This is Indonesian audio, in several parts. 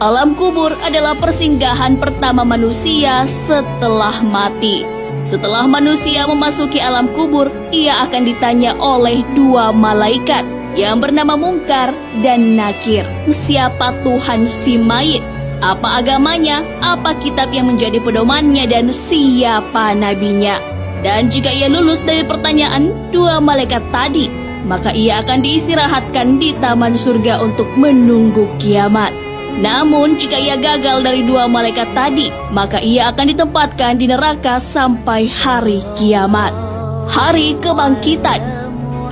Alam kubur adalah persinggahan pertama manusia setelah mati. Setelah manusia memasuki alam kubur, ia akan ditanya oleh dua malaikat yang bernama Mungkar dan Nakir. Siapa Tuhan si mayit? Apa agamanya? Apa kitab yang menjadi pedomannya? Dan siapa nabinya? Dan jika ia lulus dari pertanyaan dua malaikat tadi, maka ia akan diistirahatkan di taman surga untuk menunggu kiamat. Namun jika ia gagal dari dua malaikat tadi, maka ia akan ditempatkan di neraka sampai hari kiamat, hari kebangkitan,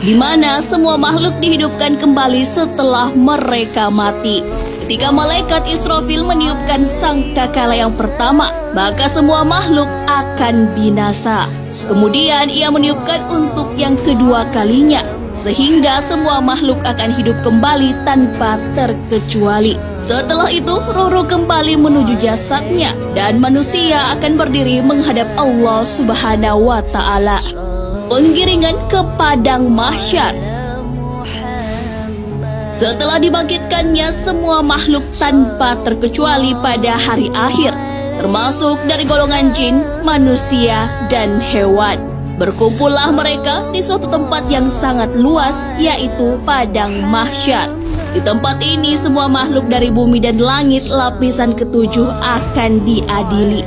di mana semua makhluk dihidupkan kembali setelah mereka mati. Ketika malaikat Israfil meniupkan sangkakala yang pertama, maka semua makhluk akan binasa. Kemudian ia meniupkan untuk yang kedua kalinya, sehingga semua makhluk akan hidup kembali tanpa terkecuali. Setelah itu, roh kembali menuju jasadnya dan manusia akan berdiri menghadap Allah Subhanahu wa Ta'ala. Penggiringan ke padang mahsyar. Setelah dibangkitkannya semua makhluk tanpa terkecuali pada hari akhir, termasuk dari golongan jin, manusia, dan hewan. Berkumpullah mereka di suatu tempat yang sangat luas, yaitu padang mahsyar. Di tempat ini semua makhluk dari bumi dan langit lapisan ketujuh akan diadili.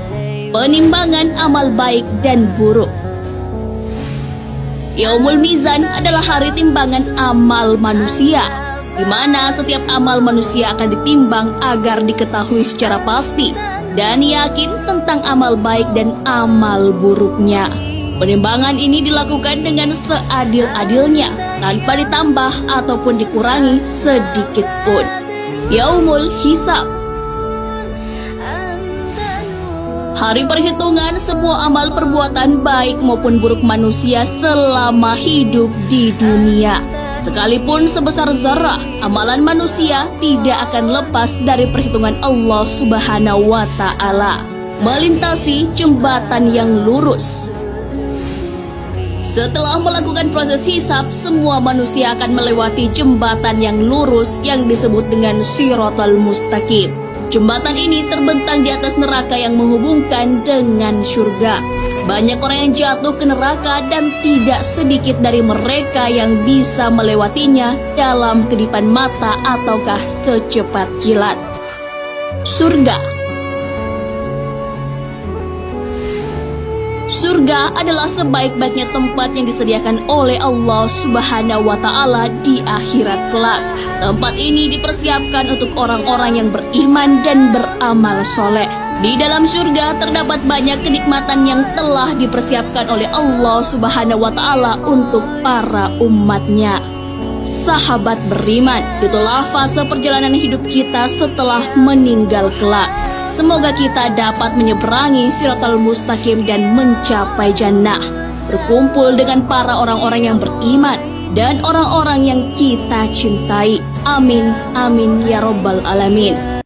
Penimbangan amal baik dan buruk. Yaumul Mizan adalah hari timbangan amal manusia, di mana setiap amal manusia akan ditimbang agar diketahui secara pasti dan yakin tentang amal baik dan amal buruknya. Penimbangan ini dilakukan dengan seadil-adilnya, tanpa ditambah ataupun dikurangi sedikit pun. Yaumul Hisab. Hari perhitungan semua amal perbuatan baik maupun buruk manusia selama hidup di dunia. Sekalipun sebesar zarah, amalan manusia tidak akan lepas dari perhitungan Allah Subhanahu wa Ta'ala. Melintasi jembatan yang lurus. Setelah melakukan proses hisab, semua manusia akan melewati jembatan yang lurus yang disebut dengan Shiratal Mustaqim. Jembatan ini terbentang di atas neraka yang menghubungkan dengan surga. Banyak orang yang jatuh ke neraka dan tidak sedikit dari mereka yang bisa melewatinya dalam kedipan mata ataukah secepat kilat. Surga. Surga adalah sebaik-baiknya tempat yang disediakan oleh Allah Subhanahu wa Ta'ala di akhirat kelak. Tempat ini dipersiapkan untuk orang-orang yang beriman dan beramal soleh. Di dalam surga terdapat banyak kenikmatan yang telah dipersiapkan oleh Allah Subhanahu wa Ta'ala untuk para umatnya. Sahabat beriman, itulah fase perjalanan hidup kita setelah meninggal kelak. Semoga kita dapat menyeberangi Shiratal Mustaqim dan mencapai jannah, berkumpul dengan para orang-orang yang beriman dan orang-orang yang kita cintai. Amin, amin ya robbal alamin.